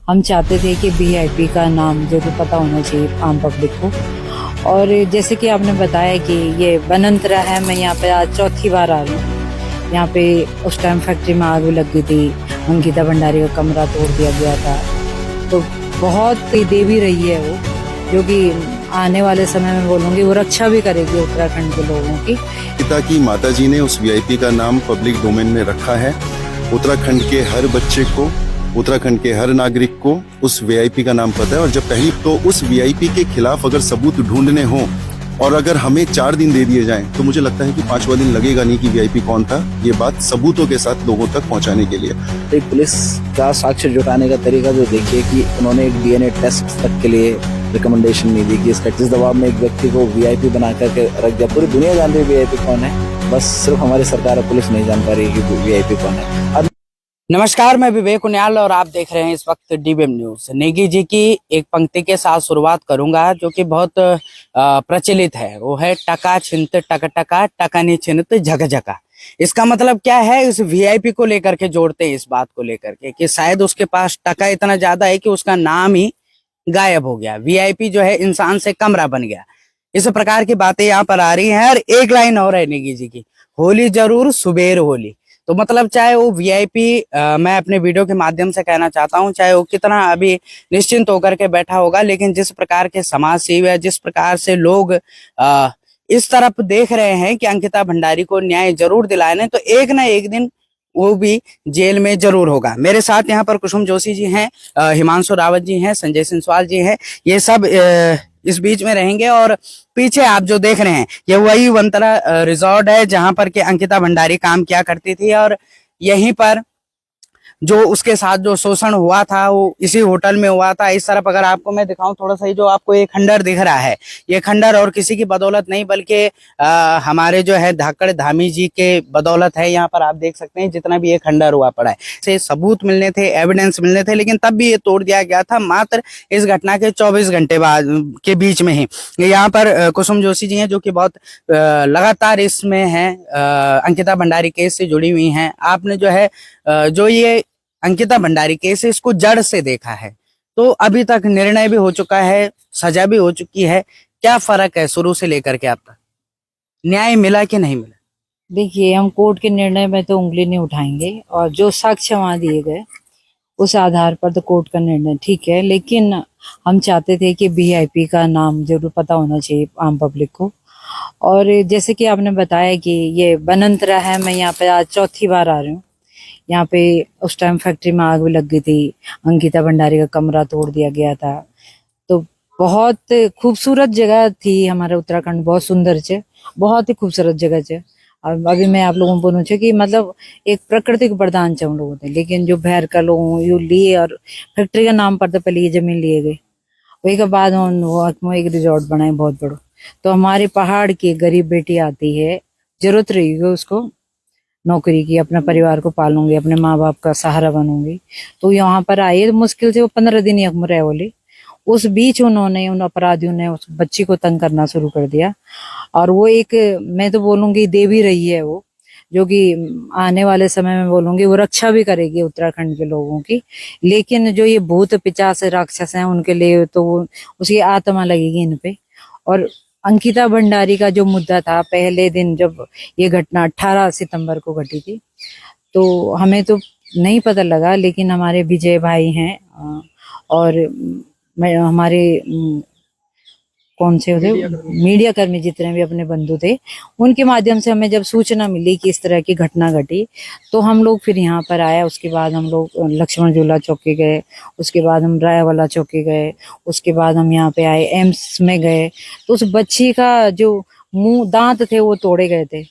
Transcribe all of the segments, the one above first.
हम चाहते थे कि वीआईपी का नाम जरूर पता होना चाहिए आम पब्लिक को। और जैसे कि आपने बताया कि ये बनंतरा है, मैं यहाँ पे आज चौथी बार आ रही हूँ। यहाँ पे उस टाइम फैक्ट्री में आग भी लग गई थी, अंकिता भंडारी का कमरा तोड़ दिया गया था। तो बहुत दे भी रही है वो, जो कि आने वाले समय में बोलूँगी वो रक्षा भी करेगी उत्तराखंड के लोगों की। पिता की माताजी ने उस वीआईपी का नाम पब्लिक डोमेन में रखा है। उत्तराखंड के हर बच्चे को, उत्तराखंड के हर नागरिक को उस वीआईपी का नाम पता है। और जब पहली तो उस वीआईपी के खिलाफ अगर सबूत ढूंढने हो और अगर हमें 4 दिन दे दिए जाएं, तो मुझे लगता है कि 5वां दिन लगेगा नहीं कि वीआईपी कौन था, ये बात सबूतों के साथ लोगों तक पहुंचाने के लिए। एक पुलिस का साक्ष्य जुटाने का तरीका जो देखिए कि उन्होंने एक डीएनए टेस्ट तक के लिए रिकमेंडेशन नहीं दी कि इसका जिस दबाव में एक व्यक्ति को वीआईपी बना करके रख दिया। पूरी दुनिया जान रही है वीआईपी कौन है, बस सिर्फ हमारी सरकार और पुलिस नहीं जान पा रही है कि वीआईपी कौन है। अब नमस्कार, मैं विवेक उनियाल और आप देख रहे हैं इस वक्त डीबीएम न्यूज। नेगी जी की एक पंक्ति के साथ शुरुआत करूंगा जो कि बहुत प्रचलित है। वो है टका छिंत टक टका टकनी छिंत झक झका। इसका मतलब क्या है, इस वीआईपी को लेकर के जोड़ते हैं इस बात को लेकर के कि शायद उसके पास टका इतना ज्यादा है कि उसका नाम ही गायब हो गया। वीआईपी जो है इंसान से कमरा बन गया। इस प्रकार की बातें यहाँ पर आ रही हैं। और एक लाइन और है नेगी जी की, होली जरूर सुबेर होली। तो मतलब चाहे वो वीआईपी, मैं अपने वीडियो के माध्यम से कहना चाहता हूं, चाहे वो कितना अभी निश्चिंत होकर के बैठा होगा, लेकिन जिस प्रकार के समाज सेवी है, जिस प्रकार से लोग इस तरफ देख रहे हैं कि अंकिता भंडारी को न्याय जरूर दिलाने, तो एक ना एक दिन वो भी जेल में जरूर होगा। मेरे साथ यहाँ पर कुसुम जोशी जी हैं, हिमांशु रावत जी हैं, संजय सिंसवाल जी हैं, ये सब इस बीच में रहेंगे। और पीछे आप जो देख रहे हैं ये वही वंतरा रिजॉर्ट है जहां पर के अंकिता भंडारी काम किया करती थी। और यहीं पर जो उसके साथ जो शोषण हुआ था वो इसी होटल में हुआ था। इस तरफ अगर आपको मैं दिखाऊं थोड़ा सा, जो आपको ये खंडर दिख रहा है, ये खंडर और किसी की बदौलत नहीं बल्कि हमारे जो है धाकड़ धामी जी के बदौलत है। यहाँ पर आप देख सकते हैं जितना भी ये खंडर हुआ पड़ा है, से सबूत मिलने थे, एविडेंस मिलने थे, लेकिन तब भी ये तोड़ दिया गया था मात्र इस घटना के 24 घंटे बाद के बीच में ही। यहाँ पर कुसुम जोशी जी हैं जो कि बहुत लगातार इसमें है, अंकिता भंडारी केस से जुड़ी हुई हैं। आपने जो है जो ये अंकिता भंडारी केस इसको जड़ से देखा है, तो अभी तक निर्णय भी हो चुका है, सजा भी हो चुकी है। क्या फर्क है शुरू से लेकर के अब तक, न्याय मिला कि नहीं मिला? देखिए, हम कोर्ट के निर्णय में तो उंगली नहीं उठाएंगे, और जो साक्ष्य वहां दिए गए उस आधार पर तो कोर्ट का निर्णय ठीक है। लेकिन हम चाहते थे कि वीआईपी का नाम जरूर पता होना चाहिए आम पब्लिक को। और जैसे कि आपने बताया कि ये बनंतरा है, मैं यहाँ पे आज चौथी बार आ रही हूँ। यहाँ पे उस टाइम फैक्ट्री में आग भी लग गई थी, अंकिता भंडारी का कमरा तोड़ दिया गया था। तो बहुत खूबसूरत जगह थी हमारे उत्तराखंड, बहुत सुंदर छे, बहुत ही खूबसूरत जगह छे। और अभी मैं आप लोगों को बोलूँ छे कि मतलब एक प्राकृतिक वरदान छे उन लोगों ने, लेकिन जो बाहर का लोग यू लिए और फैक्ट्री का नाम पर तो पहले ये जमीन लिए गए, वही के बाद वो एक रिजॉर्ट बनाए बहुत बड़ो। तो हमारे पहाड़ की गरीब बेटी आती है, जरूरत रहेगी उसको नौकरी की, अपने परिवार को पालूंगी, अपने माँ बाप का सहारा बनूंगी, तो यहाँ पर आई। मुश्किल से वो 15 दिन यकम रहे बोली। उस बीच उन्होंने, उन अपराधियों ने उस बच्ची को तंग करना शुरू कर दिया। और वो एक, मैं तो बोलूंगी देवी रही है वो, जो कि आने वाले समय में बोलूंगी वो रक्षा भी करेगी उत्तराखंड के लोगों की। लेकिन जो ये भूत पिचास राक्षस हैं उनके लिए तो वो उसकी आत्मा लगेगी इन पे। और अंकिता भंडारी का जो मुद्दा था, पहले दिन जब ये घटना 18 सितंबर को घटी थी, तो हमें तो नहीं पता लगा, लेकिन हमारे विजय भाई हैं और हमारे कौन से थे मीडिया कर्मी, जितने भी अपने बंधु थे, उनके माध्यम से हमें जब सूचना मिली कि इस तरह की घटना घटी, तो हम लोग फिर यहाँ पर आए। उसके बाद हम लोग लक्ष्मण झूला चौकी गए, उसके बाद हम रायवाला चौकी गए, उसके बाद हम यहाँ पे आए, एम्स में गए। तो उस बच्ची का जो मुंह दांत थे वो तोड़े गए थे,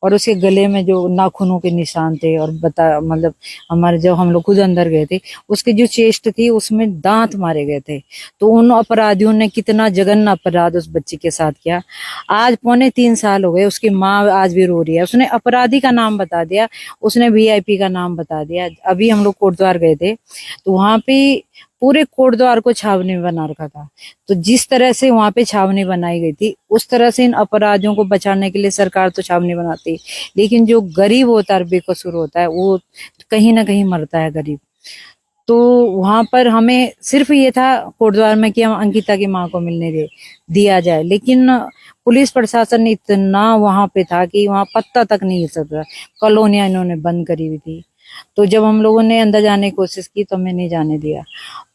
और उसके गले में जो नाखूनों के निशान थे, और मतलब हमारे जब हम लोग खुद अंदर गए थे, उसकी जो चेस्ट थी उसमें दांत मारे गए थे। तो उन अपराधियों ने कितना जघन्य अपराध उस बच्ची के साथ किया। आज 3.25 साल हो गए, उसकी माँ आज भी रो रही है। उसने अपराधी का नाम बता दिया, उसने वीआईपी का नाम बता दिया। अभी हम लोग कोटद्वार गए थे, तो वहां पे पूरे कोटद्वार को छावनी बना रखा था। तो जिस तरह से वहां पे छावनी बनाई गई थी, उस तरह से इन अपराधियों को बचाने के लिए सरकार तो छावनी बनाती, लेकिन जो गरीब होता है, बेकसूर होता है, वो कहीं ना कहीं मरता है गरीब। तो वहां पर हमें सिर्फ ये था कोटद्वार में कि हम अंकिता की माँ को मिलने दिया जाए, लेकिन पुलिस प्रशासन इतना वहां पे था कि वहां पत्ता तक नहीं हिल सकता। कॉलोनियां इन्होंने बंद करी हुई थी। तो जब हम लोगों ने अंदर जाने की कोशिश की तो हमें नहीं जाने दिया।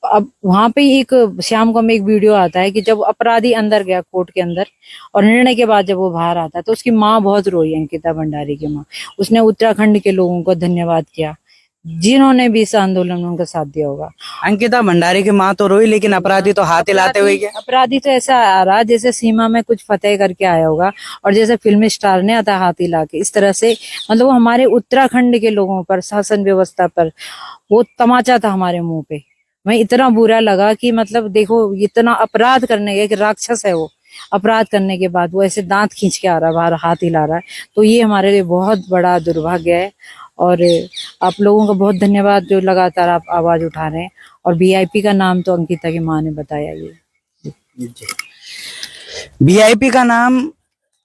अब वहां पे एक शाम को हमें एक वीडियो आता है कि जब अपराधी अंदर गया कोर्ट के अंदर और निर्णय के बाद जब वो बाहर आता है तो उसकी माँ बहुत रोई, अंकिता भंडारी की माँ। उसने उत्तराखंड के लोगों को धन्यवाद किया जिन्होंने भी इस आंदोलन में उनका साथ दिया होगा। अंकिता भंडारी की माँ तो रोई, लेकिन अपराधी तो हाथ हिलाते हुए गए। अपराधी तो ऐसा आ रहा जैसे सीमा में कुछ फतेह करके आया होगा और जैसे फिल्मी स्टार ने आता हाथ हिला के, इस तरह से मतलब वो हमारे उत्तराखंड के लोगों पर, शासन व्यवस्था पर वो तमाचा था हमारे मुंह पे। मैं इतना बुरा लगा कि मतलब देखो इतना अपराध करने एक राक्षस है वो, अपराध करने के बाद वो ऐसे दांत खींच के आ रहा है बाहर, हाथ हिला रहा है। तो ये हमारे लिए बहुत बड़ा दुर्भाग्य है और आप लोगों का बहुत धन्यवाद जो लगातार आप आवाज उठा रहे हैं। और वीआईपी का नाम तो अंकिता की माँ ने बताया। ये वीआईपी का नाम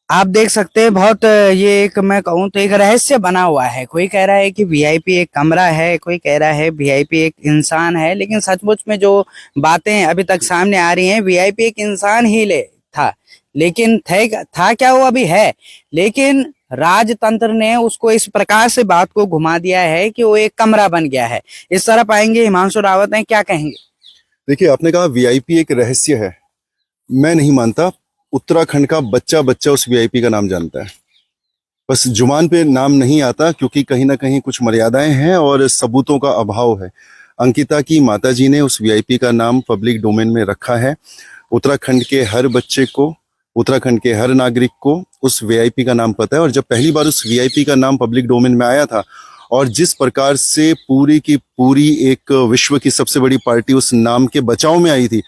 आप देख सकते हैं। बहुत ये एक मैं कहूँ तो एक रहस्य बना हुआ है। कोई कह रहा है कि वीआईपी एक कमरा है, कोई कह रहा है वीआईपी एक इंसान है, लेकिन सचमुच में जो बातें अभी तक सामने आ रही हैं, वीआईपी एक इंसान ही था, लेकिन था क्या वो अभी है, लेकिन राजतंत्र ने उसको इस प्रकार से बात को घुमा दिया है कि वो एक कमरा बन गया है। इस तरफ आएंगे हिमांशु रावत हैं, क्या कहेंगे? देखिए, आपने कहा वीआईपी एक रहस्य है, मैं नहीं मानता। उत्तराखंड का बच्चा बच्चा उस वीआईपी का नाम जानता है, बस जुबान पे नाम नहीं आता क्योंकि कहीं ना कहीं कुछ मर्यादाएं हैं और सबूतों का अभाव है। अंकिता की माताजी ने उस वीआईपी का नाम पब्लिक डोमेन में रखा है। उत्तराखंड के हर बच्चे को, उत्तराखंड के हर नागरिक को उस वीआईपी का नाम पता है। और जब पहली बार उस वीआईपी का नाम पब्लिक डोमेन में आया था और जिस प्रकार से पूरी की पूरी एक विश्व की सबसे बड़ी पार्टी उस नाम के बचाव में आई थी,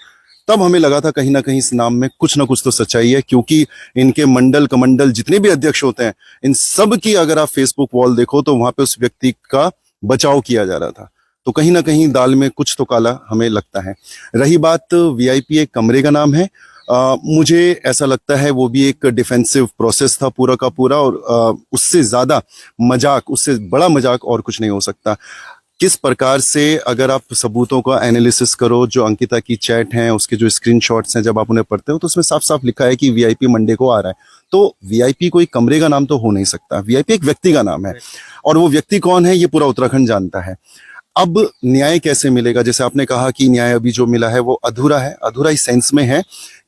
तब हमें लगा था कहीं ना कहीं इस नाम में कुछ ना कुछ तो सच्चाई है, क्योंकि इनके मंडल कमंडल जितने भी अध्यक्ष होते हैं, इन सब की अगर आप फेसबुक वॉल देखो तो वहां पे उस व्यक्ति का बचाव किया जा रहा था। तो कहीं ना कहीं दाल में कुछ तो काला हमें लगता है। रही बात वीआईपी एक कमरे का नाम है, मुझे ऐसा लगता है वो भी एक डिफेंसिव प्रोसेस था पूरा का पूरा, और उससे ज्यादा मजाक, उससे बड़ा मजाक और कुछ नहीं हो सकता। किस प्रकार से अगर आप सबूतों का एनालिसिस करो, जो अंकिता की चैट हैं, उसके जो स्क्रीनशॉट्स हैं, जब आप उन्हें पढ़ते हो तो उसमें साफ साफ लिखा है कि वीआईपी मंडे को आ रहा है। तो वीआईपी कोई कमरे का नाम तो हो नहीं सकता, वीआईपी एक व्यक्ति का नाम है, और वो व्यक्ति कौन है ये पूरा उत्तराखंड जानता है। अब न्याय कैसे मिलेगा? जैसे आपने कहा कि न्याय अभी जो मिला है वो अधूरा है। अधूरा इस सेंस में है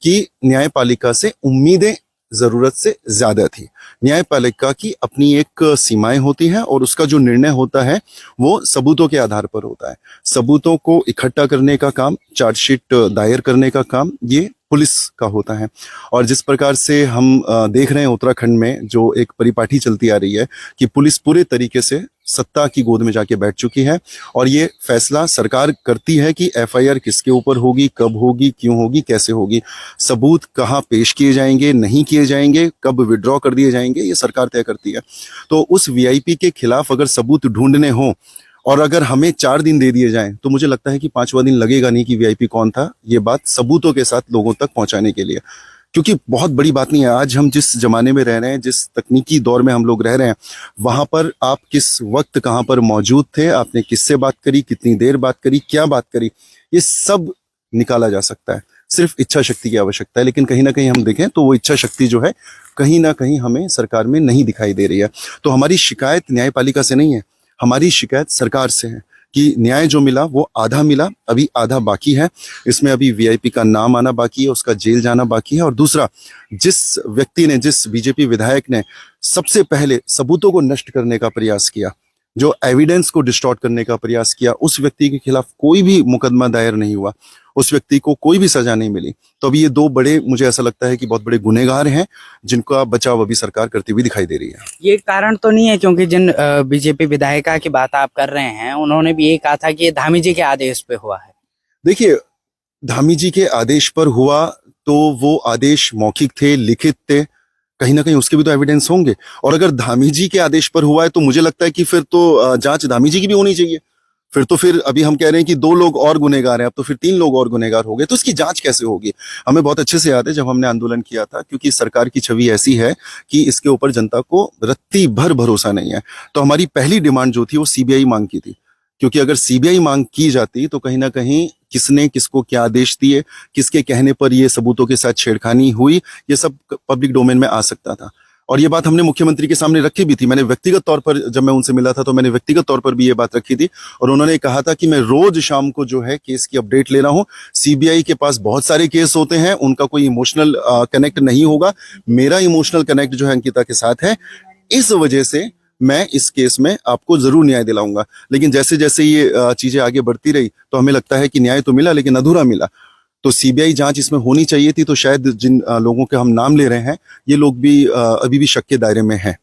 कि न्यायपालिका से उम्मीदें जरूरत से ज्यादा थी। न्यायपालिका की अपनी एक सीमाएं होती हैं और उसका जो निर्णय होता है वो सबूतों के आधार पर होता है। सबूतों को इकट्ठा करने का काम, चार्जशीट दायर करने का काम ये पुलिस का होता है। और जिस प्रकार से हम देख रहे हैं उत्तराखंड में जो एक परिपाटी चलती आ रही है कि पुलिस पूरे तरीके से सत्ता की गोद में जाके बैठ चुकी है और ये फैसला सरकार करती है कि एफआईआर किसके ऊपर होगी, कब होगी, क्यों होगी, कैसे होगी, सबूत कहाँ पेश किए जाएंगे, नहीं किए जाएंगे, कब विड्रॉ कर दिए जाएंगे, ये सरकार तय करती है। तो उस वीआईपी के खिलाफ अगर सबूत ढूंढने हो और अगर हमें 4 दिन दे दिए जाएं तो मुझे लगता है कि 5वां दिन लगेगा नहीं कि वीआईपी कौन था, ये बात सबूतों के साथ लोगों तक पहुंचाने के लिए। क्योंकि बहुत बड़ी बात नहीं है, आज हम जिस जमाने में रह रहे हैं, जिस तकनीकी दौर में हम लोग रह रहे हैं, वहां पर आप किस वक्त कहां पर मौजूद थे, आपने किससे बात करी, कितनी देर बात करी, क्या बात करी, ये सब निकाला जा सकता है। सिर्फ इच्छा शक्ति की आवश्यकता है। लेकिन कहीं ना कहीं हम देखें तो वो इच्छा शक्ति जो है कहीं ना कहीं हमें सरकार में नहीं दिखाई दे रही है। तो हमारी शिकायत न्यायपालिका से नहीं है, हमारी शिकायत सरकार से है कि न्याय जो मिला वो आधा मिला, अभी आधा बाकी है। इसमें अभी वीआईपी का नाम आना बाकी है, उसका जेल जाना बाकी है। और दूसरा, जिस व्यक्ति ने, जिस बीजेपी विधायक ने सबसे पहले सबूतों को नष्ट करने का प्रयास किया, जो एविडेंस को डिस्टॉर्ट करने का प्रयास किया, उस व्यक्ति के खिलाफ कोई भी मुकदमा दायर नहीं हुआ, उस व्यक्ति को कोई भी सजा नहीं मिली। तो अभी ये 2 बड़े, मुझे ऐसा लगता है कि बहुत बड़े गुनहगार हैं जिनका बचाव अभी सरकार करती हुई दिखाई दे रही है। ये कारण तो नहीं है, क्योंकि जिन बीजेपी विधायिका की बात आप कर रहे हैं, उन्होंने भी ये कहा था कि ये धामी जी के आदेश पे हुआ है। देखिए, धामी जी के आदेश पर हुआ तो वो आदेश मौखिक थे, लिखित थे, कहीं ना कहीं उसके भी तो एविडेंस होंगे। और अगर धामी जी के आदेश पर हुआ है तो मुझे लगता है कि फिर तो जांच धामी जी की भी होनी चाहिए। फिर अभी हम कह रहे हैं कि 2 लोग और गुनहगार हैं, अब तो फिर 3 लोग और गुनहगार हो गए, तो इसकी जांच कैसे होगी? हमें बहुत अच्छे से याद है जब हमने आंदोलन किया था, क्योंकि सरकार की छवि ऐसी है कि इसके ऊपर जनता को रत्ती भर भरोसा नहीं है। तो हमारी पहली डिमांड जो थी वो सीबीआई मांग की थी क्योंकि अगर सीबीआई मांग की जाती तो कहीं ना कहीं किसने किसको क्या आदेश दिए, किसके कहने पर ये सबूतों के साथ छेड़खानी हुई, ये सब पब्लिक डोमेन में आ सकता था। और ये बात हमने मुख्यमंत्री के सामने रखी भी थी। मैंने व्यक्तिगत तौर पर, जब मैं उनसे मिला था तो मैंने व्यक्तिगत तौर पर भी ये बात रखी थी, और उन्होंने कहा था कि मैं रोज शाम को जो है केस की अपडेट ले रहा हूं। सीबीआई के पास बहुत सारे केस होते हैं, उनका कोई इमोशनल कनेक्ट नहीं होगा, मेरा इमोशनल कनेक्ट जो है अंकिता के साथ है, इस वजह से मैं इस केस में आपको जरूर न्याय दिलाऊंगा। लेकिन जैसे जैसे ये चीजें आगे बढ़ती रही तो हमें लगता है कि न्याय तो मिला लेकिन अधूरा मिला। तो सीबीआई जांच इसमें होनी चाहिए थी। तो शायद जिन लोगों के हम नाम ले रहे हैं ये लोग भी अभी भी शक के दायरे में हैं।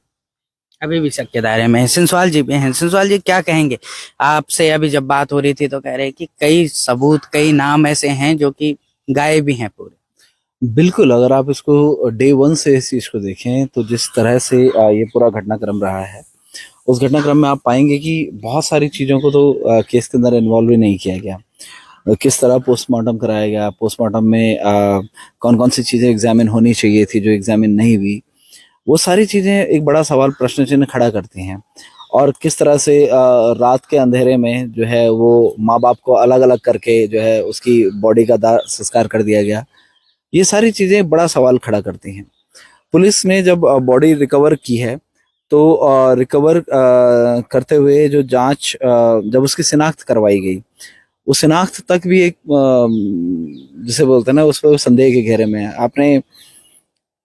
अभी भी शक के दायरे में। हंसनसवाल जी भी हैं। हंसनसवाल जी क्या कहेंगे? आपसे अभी जब बात हो रही थी तो कह रहे कि कई सबूत, कई नाम ऐसे हैं जो कि गायब भी हैं पूरे। बिल्कुल, अगर आप इसको डे वन से इस चीज को देखें तो जिस तरह से ये पूरा घटनाक्रम रहा है, उस घटनाक्रम में आप पाएंगे कि बहुत सारी चीजों को तो केस के अंदर इन्वॉल्व ही नहीं किया गया। किस तरह पोस्टमार्टम कराया गया, पोस्टमार्टम में कौन कौन सी चीजें एग्जामिन होनी चाहिए थी जो एग्जामिन नहीं हुई, वो सारी चीजें एक बड़ा सवाल, प्रश्न चिन्ह खड़ा करती हैं। और किस तरह से रात के अंधेरे में जो है वो माँ बाप को अलग अलग करके जो है उसकी बॉडी का दाह संस्कार कर दिया गया, ये सारी चीजें बड़ा सवाल खड़ा करती हैं। पुलिस ने जब बॉडी रिकवर की है तो रिकवर करते हुए जो जांच, जब उसकी शिनाख्त करवाई गई, वो शिनाख्त तक भी एक जिसे बोलते हैं ना, उस पर संदेह के घेरे में है। आपने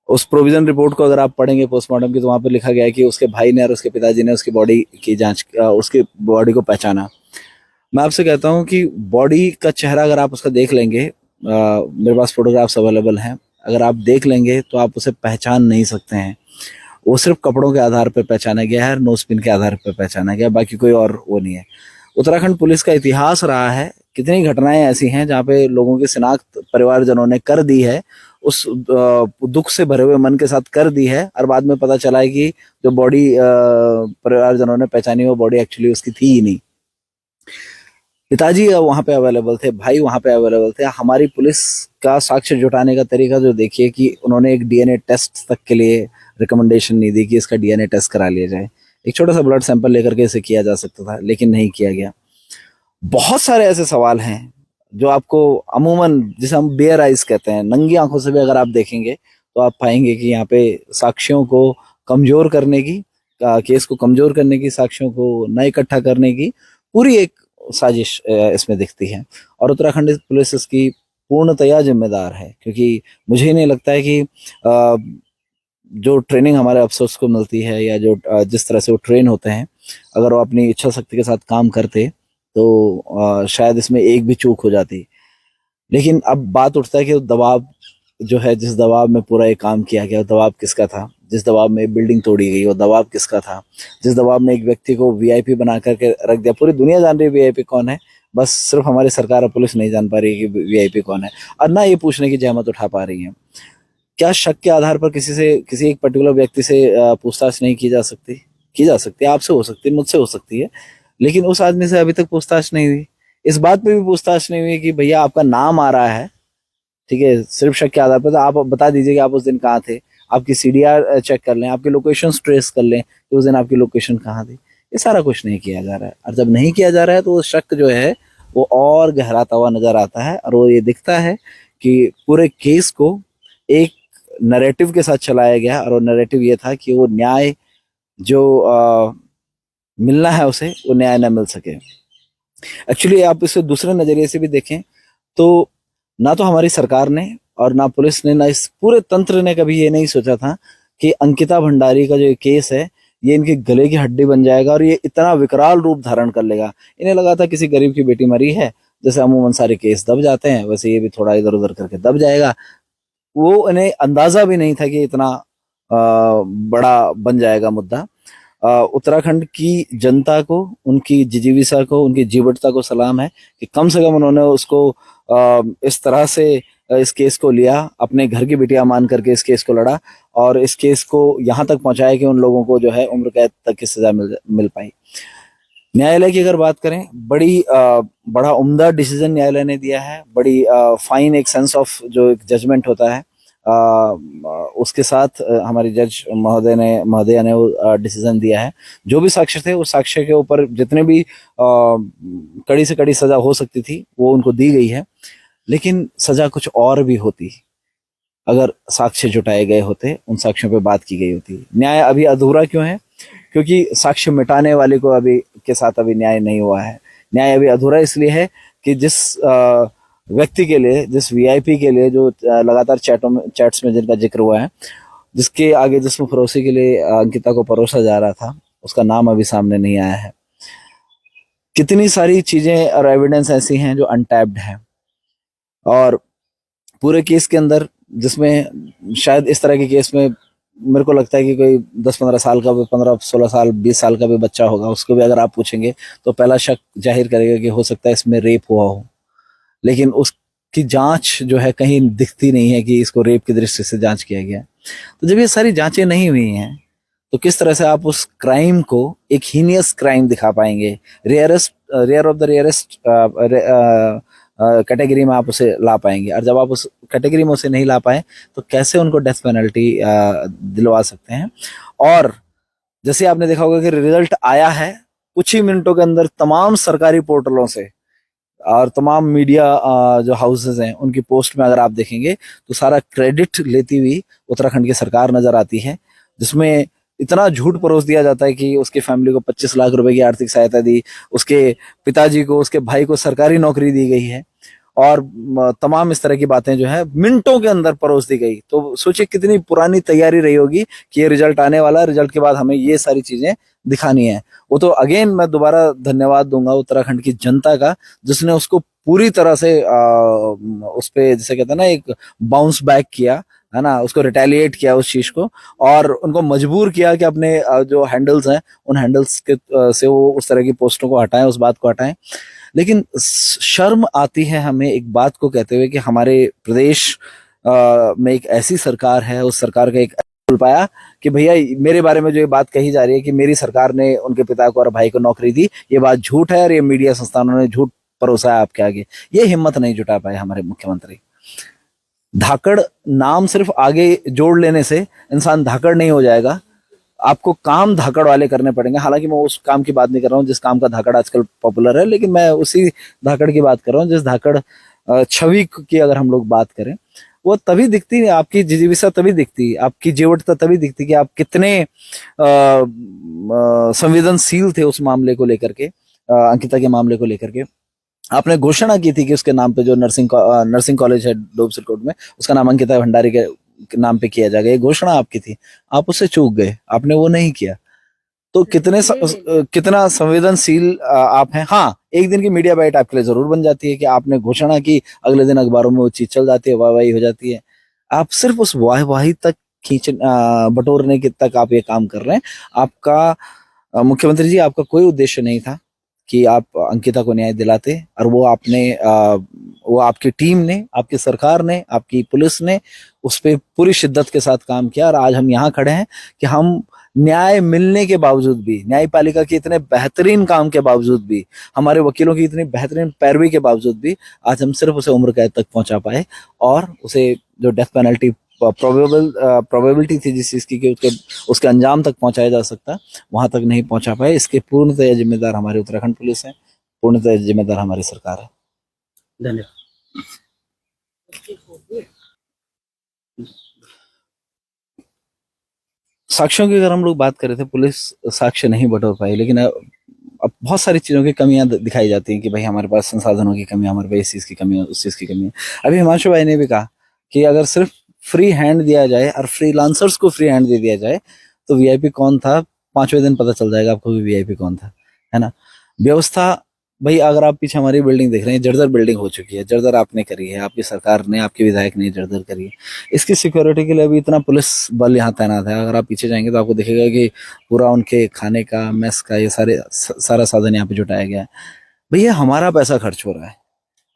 उस प्रोविजन रिपोर्ट को अगर आप पढ़ेंगे पोस्टमार्टम की, तो वहां पर लिखा गया है कि उसके भाई ने और उसके पिताजी ने उसकी बॉडी की जांच, उसकी बॉडी को पहचाना। मैं आपसे कहता हूं कि बॉडी का चेहरा अगर आप उसका देख लेंगे, मेरे पास फोटोग्राफ्स अवेलेबल हैं, अगर आप देख लेंगे तो आप उसे पहचान नहीं सकते हैं। वो सिर्फ कपड़ों के आधार पर पहचाना गया है, नोज पिन के आधार पर पहचाना गया, बाकी कोई और वो नहीं है। उत्तराखंड पुलिस का इतिहास रहा है, कितनी घटनाएं ऐसी हैं जहाँ पे लोगों की शिनाख्त परिवारजनों ने कर दी है, उस दुख से भरे हुए मन के साथ कर दी है, और बाद में पता चला है कि जो बॉडी परिवारजनों ने पहचानी वो बॉडी एक्चुअली उसकी थी ही नहीं। पिताजी वहां पे अवेलेबल थे, भाई वहां पे अवेलेबल थे। हमारी पुलिस का साक्ष्य जुटाने का तरीका जो देखिए कि उन्होंने एक डीएनए टेस्ट तक के लिए रिकमेंडेशन नहीं दी कि इसका डीएनए टेस्ट करा लिया जाए। एक छोटा सा ब्लड सैंपल लेकर के इसे किया जा सकता था, लेकिन नहीं किया गया। बहुत सारे ऐसे सवाल हैं जो आपको अमूमन, जिसे हम बेयर आइज कहते हैं, नंगी आंखों से भी अगर आप देखेंगे तो आप पाएंगे कि यहाँ पे साक्ष्यों को कमजोर करने की, केस को कमजोर करने की, साक्ष्यों को न इकट्ठा करने की पूरी एक साजिश इसमें दिखती है। और उत्तराखंड पुलिस इसकी पूर्णतया जिम्मेदार है, क्योंकि मुझे नहीं लगता है कि जो ट्रेनिंग हमारे अफसर्स को मिलती है या जो जिस तरह से वो ट्रेन होते हैं, अगर वो अपनी इच्छा शक्ति के साथ काम करते तो शायद इसमें एक भी चूक हो जाती। लेकिन अब बात उठता है कि दबाव जो है, जिस दबाव में पूरा ये काम किया गया, वो दबाव किसका था? जिस दबाव में बिल्डिंग तोड़ी गई, वो दबाव किसका था? जिस दबाव में एक व्यक्ति को वीआईपी बना करके रख दिया, पूरी दुनिया जान रही है वीआईपी कौन है, बस सिर्फ हमारी सरकार और पुलिस नहीं जान पा रही है कि वीआईपी कौन है, और ना ये पूछने की जहमत उठा पा रही है। क्या शक के आधार पर किसी एक पर्टिकुलर व्यक्ति से पूछताछ नहीं की जा सकती? की जा सकती है, आपसे हो सकती है, मुझसे हो सकती है, लेकिन उस आदमी से अभी तक पूछताछ नहीं हुई। इस बात पे भी पूछताछ नहीं हुई कि भैया आपका नाम आ रहा है, ठीक है, सिर्फ शक के आधार पर, तो आप बता दीजिए कि आप उस दिन कहाँ थे, आपकी सीडीआर चेक कर लें, आपकी लोकेशन ट्रेस कर लें कि उस दिन आपकी लोकेशन कहाँ थी। ये सारा कुछ नहीं किया जा रहा है, और जब नहीं किया जा रहा है तो वो शक जो है वो और गहराता हुआ नजर आता है, और वो ये दिखता है कि पूरे केस को एक नैरेटिव के साथ चलाया गया, और वो नैरेटिव ये था कि वो न्याय जो मिलना है उसे, वो न्याय न मिल सके। एक्चुअली आप इसे दूसरे नजरिए से भी देखें तो ना तो हमारी सरकार ने और ना पुलिस ने, ना इस पूरे तंत्र ने कभी ये नहीं सोचा था कि अंकिता भंडारी का जो केस है ये इनके गले की हड्डी बन जाएगा और ये इतना विकराल रूप धारण कर लेगा। इन्हें लगा था किसी गरीब की बेटी मरी है, जैसे अमूमन सारे केस दब जाते हैं, वैसे ये भी थोड़ा इधर उधर करके दब जाएगा। वो इन्हें अंदाजा भी नहीं था कि इतना बड़ा बन जाएगा मुद्दा। उत्तराखंड की जनता को, उनकी जिजीविसा को, उनकी जीवटता को सलाम है कि कम से कम उन्होंने उसको इस तरह से इस केस को लिया, अपने घर की बिटिया मान करके इस केस को लड़ा, और इस केस को यहाँ तक पहुंचाया कि उन लोगों को जो है उम्र कैद तक की सजा मिल पाई। न्यायालय की अगर बात करें, बड़ा उम्दा डिसीजन न्यायालय ने दिया है, बड़ी फाइन एक सेंस ऑफ जो एक जजमेंट होता है उसके साथ हमारी जज महोदया ने वो डिसीजन दिया है। जो भी साक्ष्य थे उस साक्ष्य के ऊपर जितने भी कड़ी से कड़ी सजा हो सकती थी वो उनको दी गई है, लेकिन सजा कुछ और भी होती अगर साक्ष्य जुटाए गए होते, उन साक्ष्यों पे बात की गई होती। न्याय अभी अधूरा क्यों है? क्योंकि साक्ष्य मिटाने वाले को अभी के साथ अभी न्याय नहीं हुआ है। न्याय अभी अधूरा इसलिए है कि जिस व्यक्ति के लिए, जिस वीआईपी के लिए जो लगातार चैट्स में जिनका जिक्र हुआ है, जिसके आगे जिस्म फरोशी के लिए अंकिता को परोसा जा रहा था, उसका नाम अभी सामने नहीं आया है। कितनी सारी चीजें और एविडेंस ऐसी हैं जो अनटैप्ड हैं, और पूरे केस के अंदर, जिसमें शायद इस तरह के केस में मेरे को लगता है कि कोई 10-15 साल का भी, 15-16 साल 20 साल का भी बच्चा होगा, उसको भी अगर आप पूछेंगे तो पहला शक जाहिर करेगा कि हो सकता है इसमें रेप हुआ हो, लेकिन उसकी जांच जो है कहीं दिखती नहीं है कि इसको रेप की दृष्टि से जांच किया गया। तो जब ये सारी जांचें नहीं हुई हैं तो किस तरह से आप उस क्राइम को एक हीनियस क्राइम दिखा पाएंगे? Rare of the rarest category में आप उसे ला पाएंगे, और जब आप उस कैटेगरी में उसे नहीं ला पाए तो कैसे उनको डेथ पेनल्टी दिलवा सकते हैं? और जैसे आपने देखा होगा कि रिजल्ट आया है कुछ ही मिनटों के अंदर, तमाम सरकारी पोर्टलों से और तमाम मीडिया जो हाउसेज हैं उनकी पोस्ट में अगर आप देखेंगे तो सारा क्रेडिट लेती हुई उत्तराखंड की सरकार नजर आती है, जिसमें इतना झूठ परोस दिया जाता है कि उसकी फैमिली को 25 लाख रुपए की आर्थिक सहायता दी, उसके पिताजी को, उसके भाई को सरकारी नौकरी दी गई है, और तमाम इस तरह की बातें जो है मिनटों के अंदर परोस दी गई। तो सोचिए कितनी पुरानी तैयारी रही होगी कि ये रिजल्ट आने वाला है, रिजल्ट के बाद हमें ये सारी चीजें दिखानी है। वो तो अगेन मैं दोबारा धन्यवाद दूंगा उत्तराखंड की जनता का, जिसने उसको पूरी तरह से उस पे, जैसे कहते हैं ना, एक बाउंस बैक किया है ना, उसको रिटेलिएट किया उस चीज को, और उनको मजबूर किया कि अपने जो हैंडल्स हैं उन हैंडल्स के से वो उस तरह की पोस्टों को हटाएं, उस बात को हटाएं। लेकिन शर्म आती है हमें एक बात को कहते हुए कि हमारे प्रदेश में एक ऐसी सरकार है, उस सरकार का एक बोल पाया कि भैया मेरे बारे में जो ये बात कही जा रही है कि मेरी सरकार ने उनके पिता को और भाई को नौकरी दी, ये बात झूठ है और ये मीडिया संस्थानों ने झूठ परोसा है आपके आगे। ये हिम्मत नहीं जुटा पाए हमारे मुख्यमंत्री। धाकड़ नाम सिर्फ आगे जोड़ लेने से इंसान धाकड़ नहीं हो जाएगा, आपको काम धाकड़ वाले करने पड़ेंगे। हालांकि मैं उस काम की बात नहीं कर रहा हूँ जिस काम का धाकड़ आजकल पॉपुलर है, लेकिन मैं उसी धाकड़ की बात कर रहा हूँ जिस धाकड़ छवि की अगर हम लोग बात करें, वो तभी दिखती है, आपकी जिजीविसा तभी दिखती है, आपकी जीवटता तभी दिखती है कि आप कितने संवेदनशील थे उस मामले को लेकर के, अंकिता के मामले को लेकर के। आपने घोषणा की थी कि उसके नाम पे जो नर्सिंग कॉलेज है डोब सिरकोट में, उसका नाम अंकिता भंडारी के नाम पे किया जाएगा, ये घोषणा आपकी थी, आप उससे चूक गए, आपने वो नहीं किया। तो कितना संवेदनशील आप हैं। हाँ, एक दिन की मीडिया बाइट आपके लिए जरूर बन जाती है कि आपने घोषणा की, अगले दिन अखबारों में वो चीज चल जाती है, वाहवाही हो जाती है। आप सिर्फ उस वाहवाही तक बटोरने के तक आप ये काम कर रहे हैं। आपका मुख्यमंत्री जी, आपका कोई उद्देश्य नहीं था कि आप अंकिता को न्याय दिलाते, और वो आपकी टीम ने, आपकी सरकार ने, आपकी पुलिस ने उस पर पूरी शिद्दत के साथ काम किया। और आज हम यहाँ खड़े हैं कि हम न्याय मिलने के बावजूद भी, न्यायपालिका के इतने बेहतरीन काम के बावजूद भी, हमारे वकीलों की इतनी बेहतरीन पैरवी के बावजूद भी, आज हम सिर्फ उसे उम्र कैद तक पहुंचा पाए, और उसे जो डेथ पेनल्टी प्रोबेबिलिटी थी जिस चीज की कि उसके अंजाम तक पहुंचाया जा सकता, वहां तक नहीं पहुंचा पाए। इसके पूर्णतः जिम्मेदार हमारी उत्तराखंड पुलिस है, पूर्णतः जिम्मेदार हमारी सरकार है। धन्यवाद। साक्ष्यों की अगर हम लोग बात करें थे, पुलिस साक्ष्य नहीं बटोर पाई, लेकिन अब बहुत सारी चीजों की कमियां दिखाई जाती हैं कि भाई हमारे पास संसाधनों की कमी, हमारे पास इस चीज की कमी है, उस चीज की कमी है। अभी हिमांशु भाई ने भी कहा कि अगर सिर्फ फ्री हैंड दिया जाए और फ्रीलांसर्स को फ्री हैंड दे दिया जाए तो वीआईपी कौन था 5वें दिन पता चल जाएगा आपको कि वीआईपी कौन था, है ना। व्यवस्था, भाई अगर आप पीछे हमारी बिल्डिंग देख रहे हैं, जर्जर बिल्डिंग हो चुकी है, जर्जर आपने करी है, आपकी सरकार ने, आपके विधायक ने जर्जर करी है। इसकी सिक्योरिटी के लिए अभी इतना पुलिस बल यहाँ तैनात है। अगर आप पीछे जाएंगे तो आपको दिखेगा कि पूरा उनके खाने का, मेस का, ये सारा साधन यहाँ पे जुटाया गया है। भैया हमारा पैसा खर्च हो रहा है,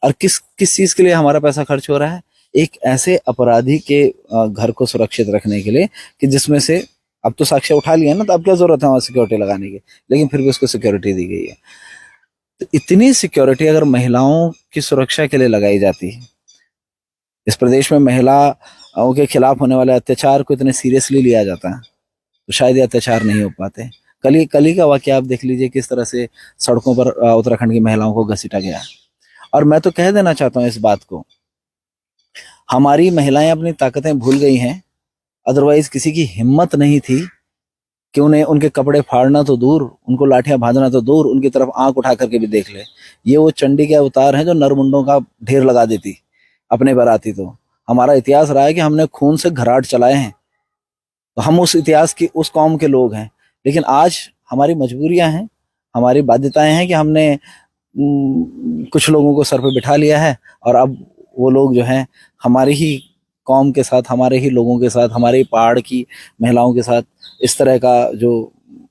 और किस चीज के लिए हमारा पैसा खर्च हो रहा है? एक ऐसे अपराधी के घर को सुरक्षित रखने के लिए कि जिसमें से, अब तो साक्ष्य उठा लिया ना, तो अब क्या जरूरत है वहां सिक्योरिटी लगाने की, लेकिन फिर भी उसको सिक्योरिटी दी गई है। तो इतनी सिक्योरिटी अगर महिलाओं की सुरक्षा के लिए लगाई जाती है, इस प्रदेश में महिला उनके खिलाफ होने वाले अत्याचार को इतने सीरियसली लिया जाता है तो शायद ये अत्याचार नहीं हो पाते। कल ही का वाकया आप देख लीजिए, किस तरह से सड़कों पर उत्तराखंड की महिलाओं को घसीटा गया। और मैं तो कह देना चाहता हूँ इस बात को, हमारी महिलाएं अपनी ताकतें भूल गई हैं। अदरवाइज किसी की हिम्मत नहीं थी कि उन्हें उनके कपड़े फाड़ना तो दूर, उनको लाठियां बांधना तो दूर, उनकी तरफ आंख उठा करके भी देख ले। ये वो चंडी के अवतार हैं जो नरमुंडों का ढेर लगा देती अपने पर आती। तो हमारा इतिहास रहा है कि हमने खून से घराट चलाए हैं, तो हम उस इतिहास की उस कौम के लोग हैं। लेकिन आज हमारी मजबूरियां हैं, हमारी बाध्यताएं हैं कि हमने कुछ लोगों को सर पे बिठा लिया है और अब वो लोग जो हैं हमारी ही कौम के साथ, हमारे ही लोगों के साथ, हमारे पहाड़ की महिलाओं के साथ इस तरह का जो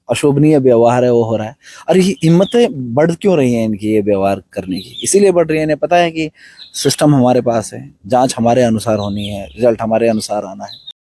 अशोभनीय व्यवहार है वो हो रहा है। और ये हिम्मतें बढ़ क्यों रही हैं इनकी ये व्यवहार करने की? इसीलिए बढ़ रही है, इन्हें पता है कि सिस्टम हमारे पास है, जांच हमारे अनुसार होनी है, रिजल्ट हमारे अनुसार आना है।